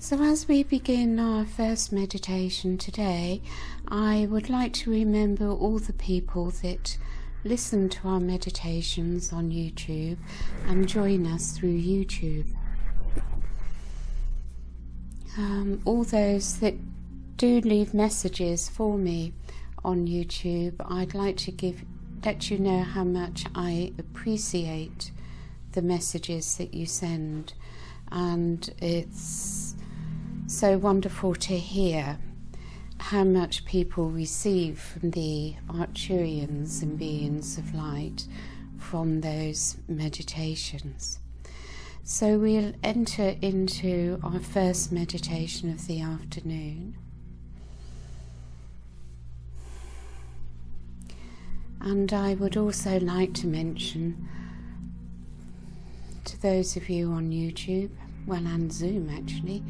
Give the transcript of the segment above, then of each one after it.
So as we begin our first meditation today, I would like to remember all the people that listen to our meditations on YouTube and join us through YouTube. All those that do leave messages for me on YouTube, I'd like to let you know how much I appreciate the messages that you send, and it's so wonderful to hear how much people receive from the Arcturians and beings of light from those meditations. So we'll enter into our first meditation of the afternoon. And I would also like to mention to those of you on YouTube, well, and Zoom actually,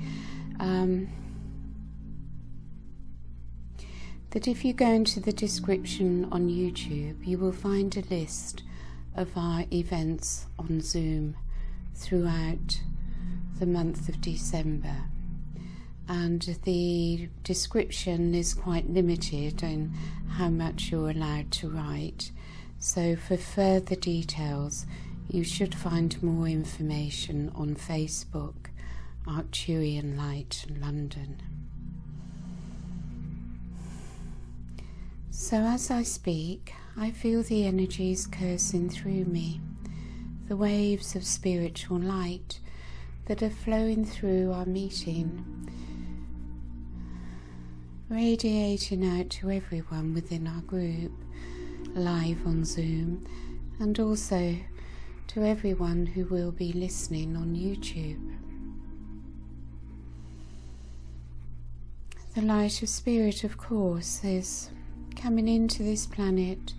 that if you go into the description on YouTube, you will find a list of our events on Zoom throughout the month of December. And the description is quite limited in how much you're allowed to write. So for further details, you should find more information on Facebook, Arcturian Light London. So as I speak, I feel the energies coursing through me, the waves of spiritual light that are flowing through our meeting, radiating out to everyone within our group, live on Zoom, and also to everyone who will be listening on YouTube. The light of spirit, of course, is coming into this planet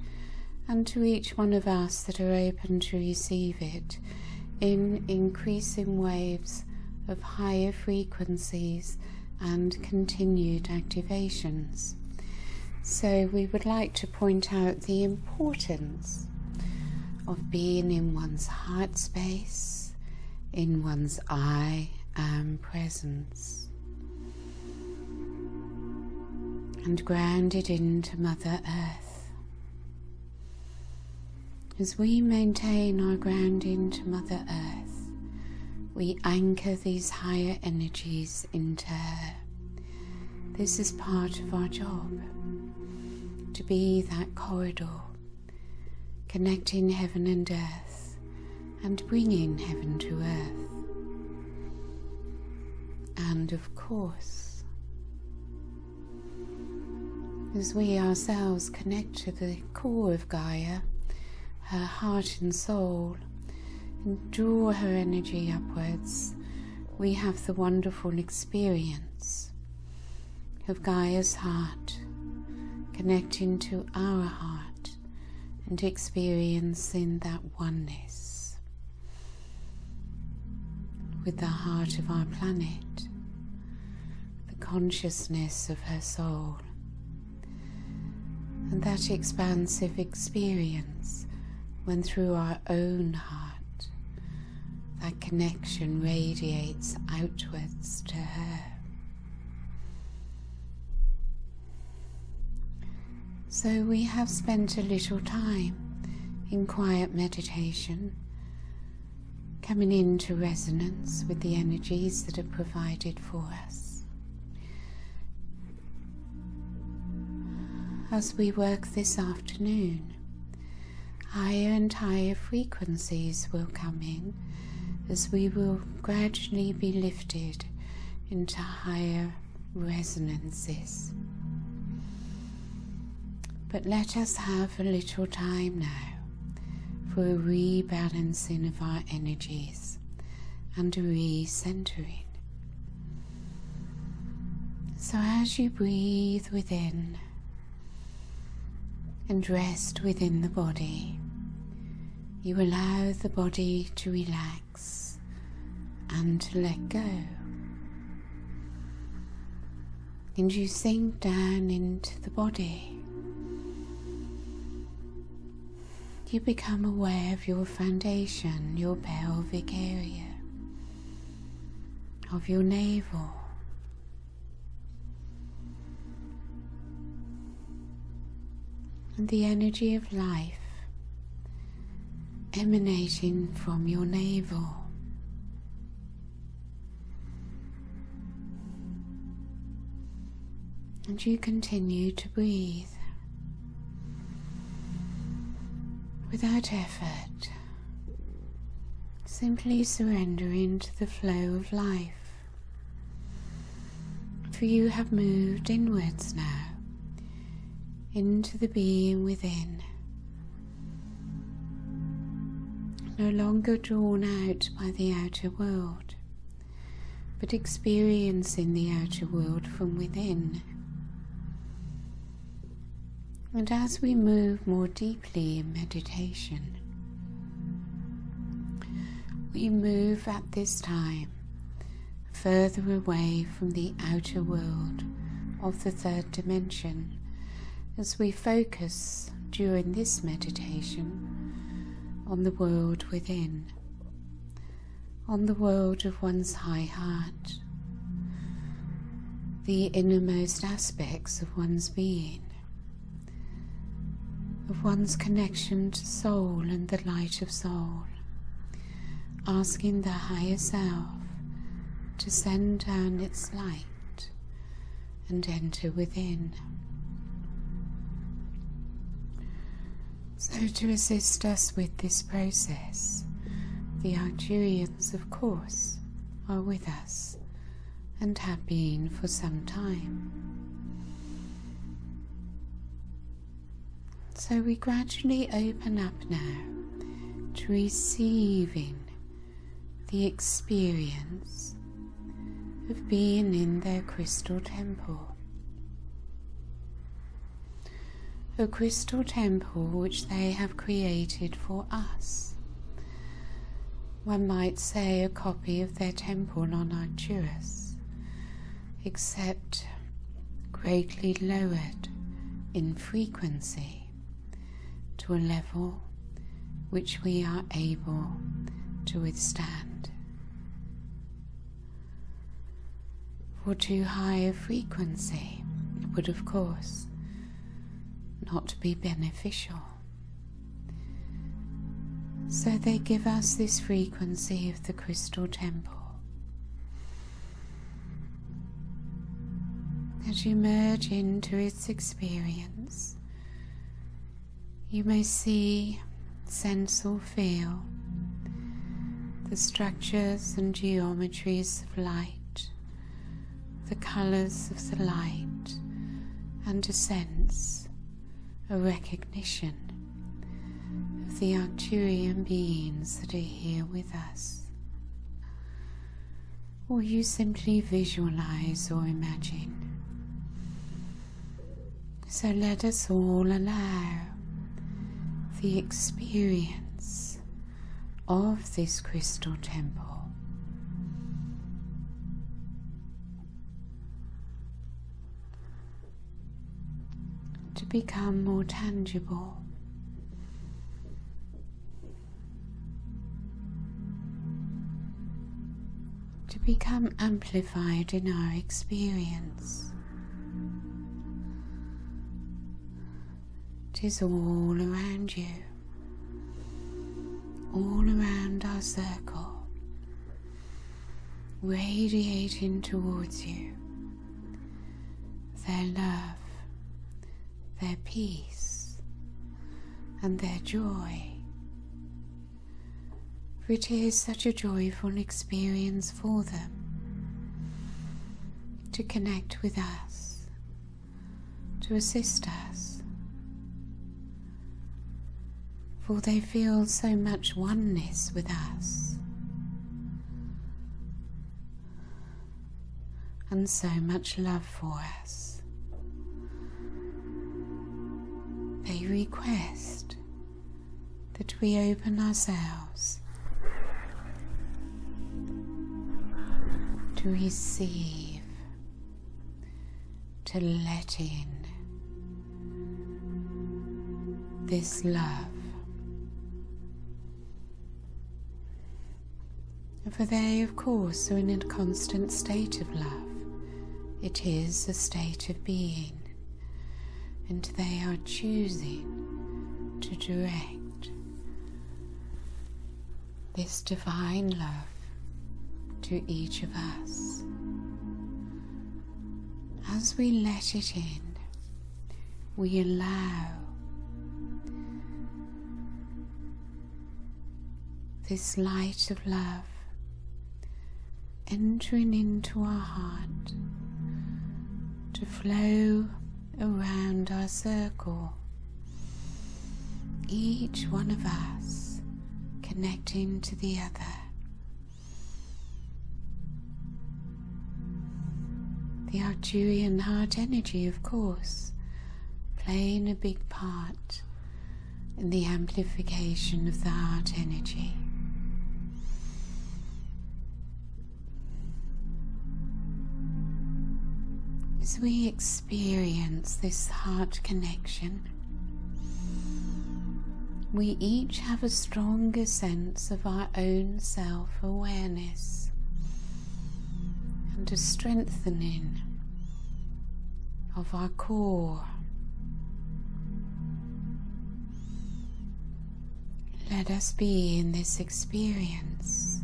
and to each one of us that are open to receive it in increasing waves of higher frequencies and continued activations. So we would like to point out the importance of being in one's heart space, in one's I am presence, and grounded into Mother Earth. As we maintain our grounding to Mother Earth, we anchor these higher energies into her. This is part of our job, to be that corridor, connecting heaven and earth, and bringing heaven to earth. And of course, as we ourselves connect to the core of Gaia, her heart and soul, and draw her energy upwards, we have the wonderful experience of Gaia's heart connecting to our heart and experiencing that oneness with the heart of our planet, the consciousness of her soul. And that expansive experience when through our own heart that connection radiates outwards to her. So we have spent a little time in quiet meditation, coming into resonance with the energies that are provided for us. As we work this afternoon, higher and higher frequencies will come in as we will gradually be lifted into higher resonances. But let us have a little time now for a rebalancing of our energies and a recentering. So as you breathe within and rest within the body, you allow the body to relax and to let go. And you sink down into the body. You become aware of your foundation, your pelvic area, of your navel, and the energy of life emanating from your navel. And you continue to breathe without effort, simply surrendering to the flow of life. For you have moved inwards now, into the being within, no longer drawn out by the outer world, but experiencing the outer world from within. And as we move more deeply in meditation, we move at this time further away from the outer world of the third dimension, as we focus during this meditation on the world within, on the world of one's high heart, the innermost aspects of one's being, of one's connection to soul and the light of soul, asking the higher self to send down its light and enter within. So to assist us with this process, the Arcturians, of course, are with us and have been for some time. So we gradually open up now to receiving the experience of being in their crystal temple. A crystal temple which they have created for us. One might say a copy of their temple on Arcturus, except greatly lowered in frequency to a level which we are able to withstand. For too high a frequency would, of course, not be beneficial. So they give us this frequency of the crystal temple. As you merge into its experience, you may see, sense or feel the structures and geometries of light, the colours of the light, and a sense, a recognition of the Arcturian beings that are here with us. Or you simply visualize or imagine. So let us all allow the experience of this crystal temple to become more tangible, to become amplified in our experience. It is all around you, all around our circle, radiating towards you, their love, their peace, and their joy. For it is such a joyful experience for them to connect with us, to assist us. For they feel so much oneness with us, and so much love for us. They request that we open ourselves to receive, to let in this love. For they, of course, are in a constant state of love. It is a state of being, and they are choosing to direct this divine love to each of us. As we let it in, we allow this light of love entering into our heart to flow around our circle, each one of us connecting to the other. The Arcturian heart energy, of course, playing a big part in the amplification of the heart energy. As we experience this heart connection, we each have a stronger sense of our own self-awareness and a strengthening of our core. Let us be in this experience.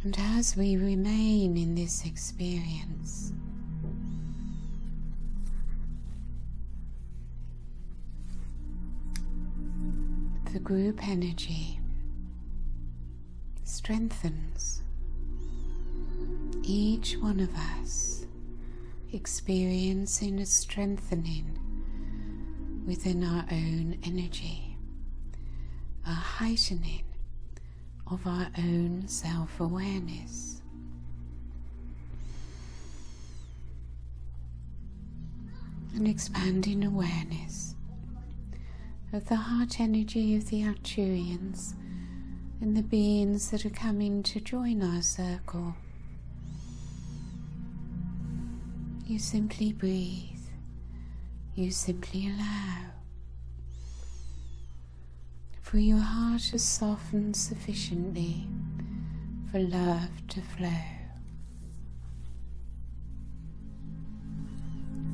And as we remain in this experience, the group energy strengthens, each one of us experiencing a strengthening within our own energy, a heightening of our own self-awareness. An expanding awareness of the heart energy of the Arcturians and the beings that are coming to join our circle. You simply breathe, you simply allow for your heart to soften sufficiently for love to flow.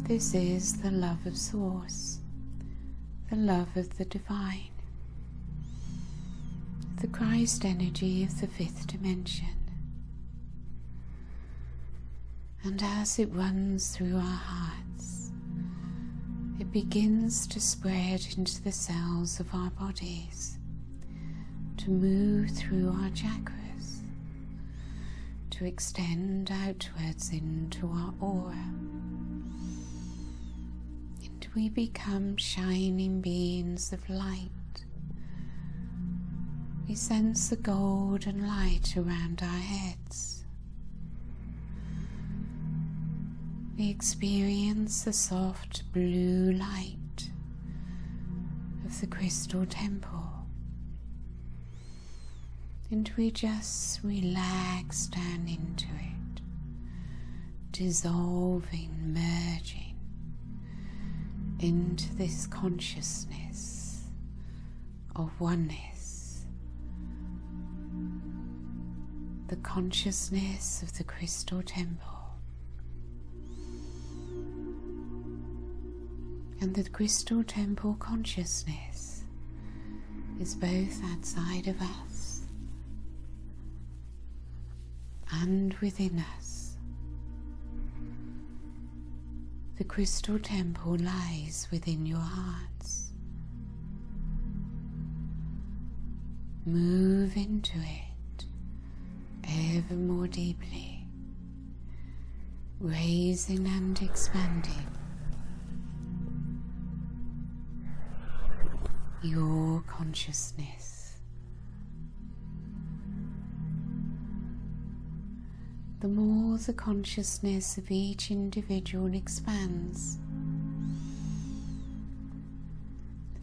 This is the love of Source, the love of the divine, the Christ energy of the fifth dimension. And as it runs through our hearts, it begins to spread into the cells of our bodies, to move through our chakras, to extend outwards into our aura. And we become shining beings of light. We sense the golden light around our heads. We experience the soft blue light of the crystal temple, and we just relax down into it, dissolving, merging into this consciousness of oneness, the consciousness of the crystal temple. And the crystal temple consciousness is both outside of us and within us. The crystal temple lies within your hearts. Move into it ever more deeply, raising and expanding your consciousness. The more the consciousness of each individual expands,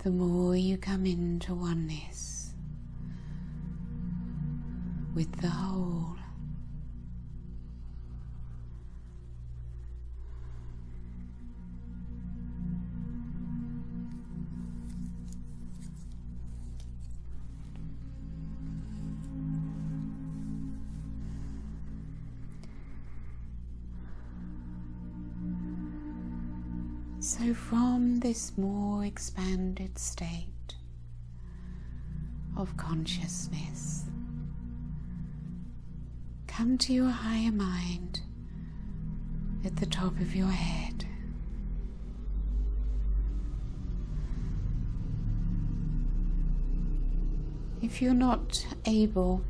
the more you come into oneness with the whole. So from this more expanded state of consciousness, come to your higher mind at the top of your head. If you're not able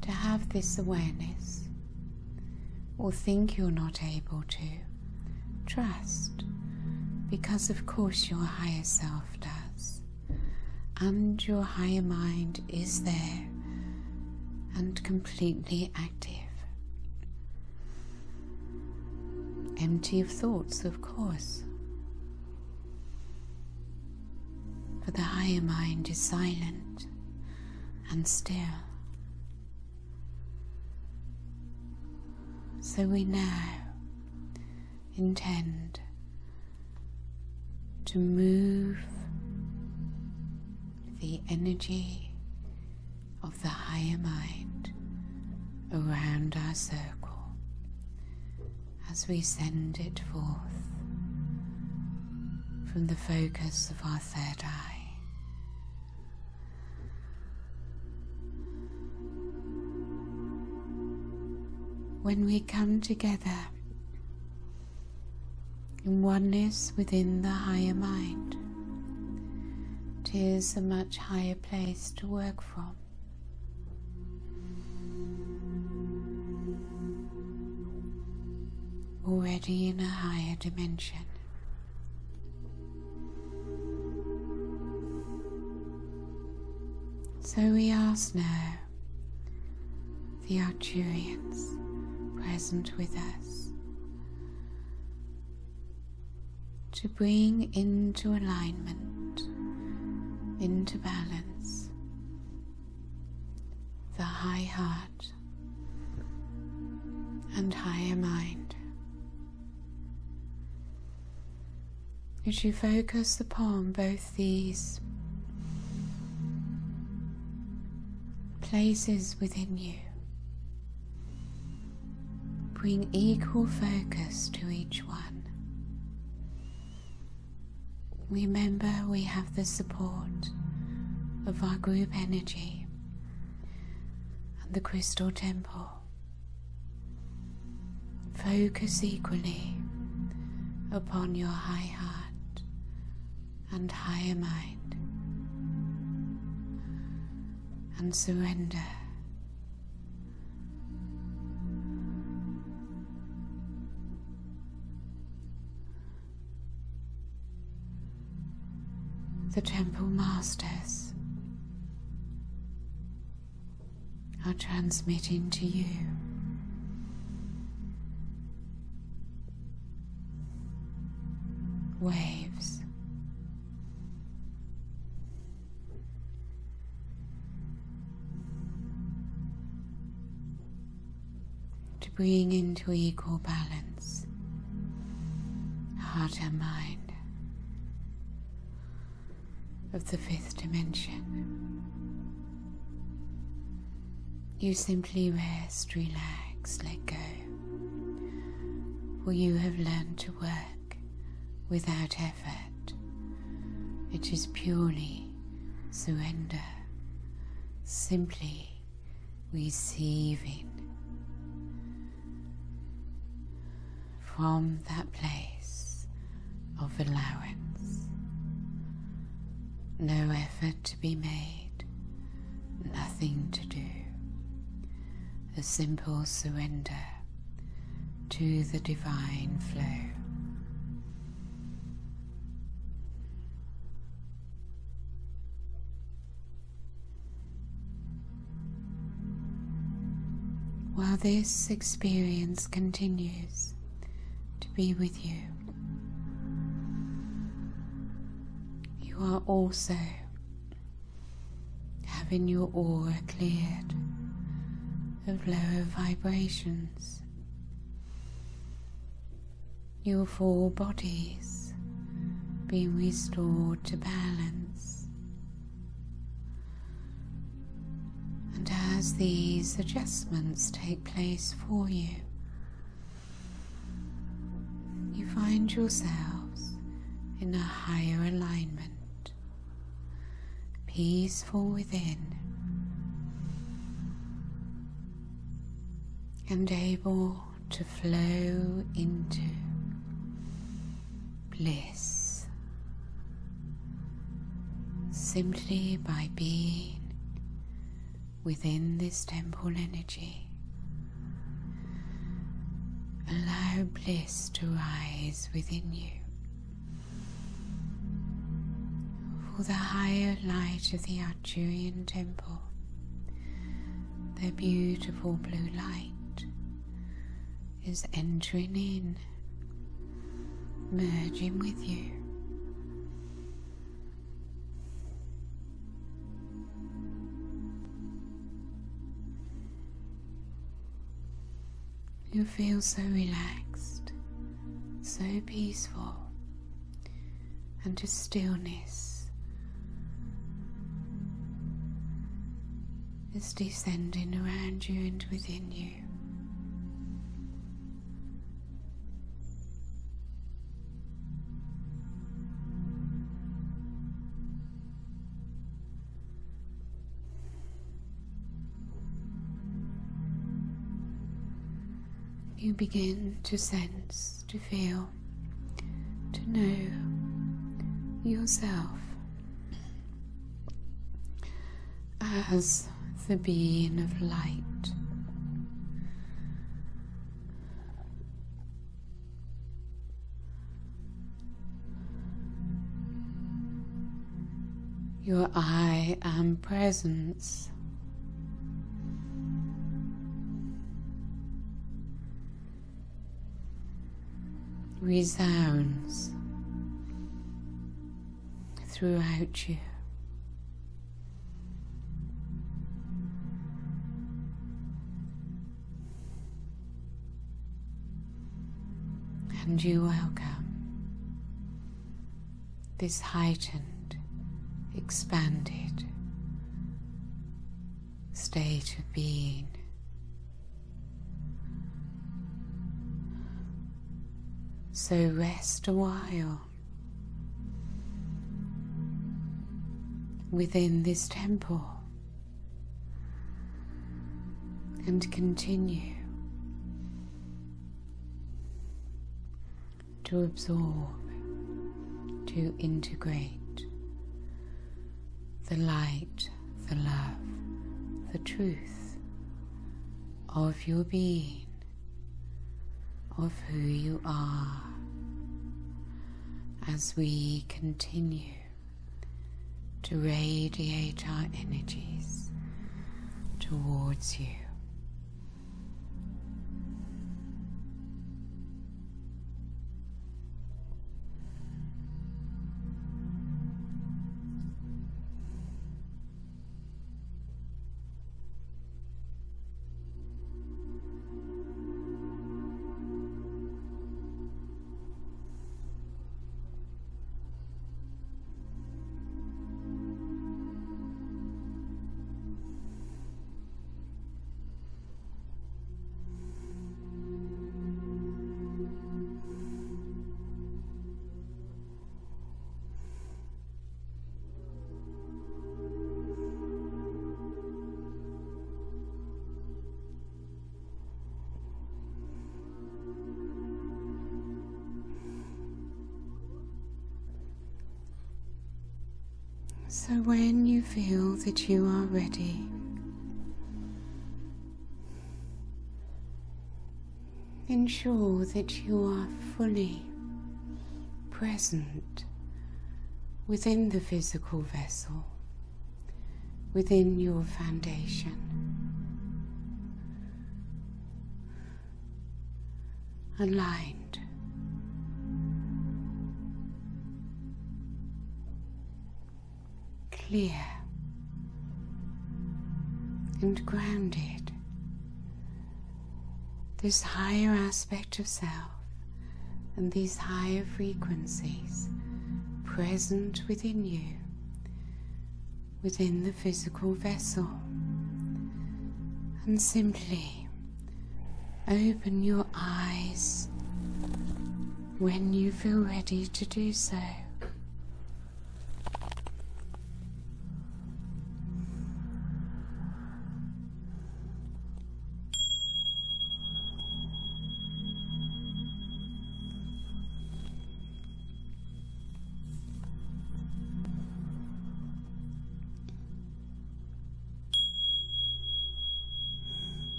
to have this awareness, or think you're not able to, trust, because of course your higher self does, and your higher mind is there and completely active. Empty of thoughts, of course, for the higher mind is silent and still. So we now intend to move the energy of the higher mind around our circle as we send it forth from the focus of our third eye. When we come together in oneness within the higher mind, it is a much higher place to work from. Already in a higher dimension. So we ask now the Arcturians present with us to bring into alignment, into balance, the high heart and higher mind. As you focus upon both these places within you, bring equal focus to each one. Remember, we have the support of our group energy and the crystal temple. Focus equally upon your high heart and higher mind, and surrender. The temple masters are transmitting to you waves to bring into equal balance heart and mind of the fifth dimension. You simply rest, relax, let go, for you have learned to work without effort. It is purely surrender, simply receiving from that place of allowance. No effort to be made, nothing to do. A simple surrender to the divine flow. While this experience continues to be with you, you are also having your aura cleared of lower vibrations. Your four bodies being restored to balance. And as these adjustments take place for you, find yourselves in a higher alignment, peaceful within, and able to flow into bliss simply by being within this temple energy. Allow bliss to rise within you, for the higher light of the Arcturian temple, their beautiful blue light, is entering in, merging with you. You feel so relaxed, so peaceful, and a stillness is descending around you and within you. You begin to sense, to feel, to know yourself as the being of light. Your I Am presence resounds throughout you. And you welcome this heightened, expanded state of being. So rest a while within this temple and continue to absorb, to integrate the light, the love, the truth of your being, of who you are, as we continue to radiate our energies towards you. So when you feel that you are ready, ensure that you are fully present within the physical vessel, within your foundation. Aligned, clear, and grounded. This higher aspect of self and these higher frequencies present within you, within the physical vessel, and simply open your eyes when you feel ready to do so.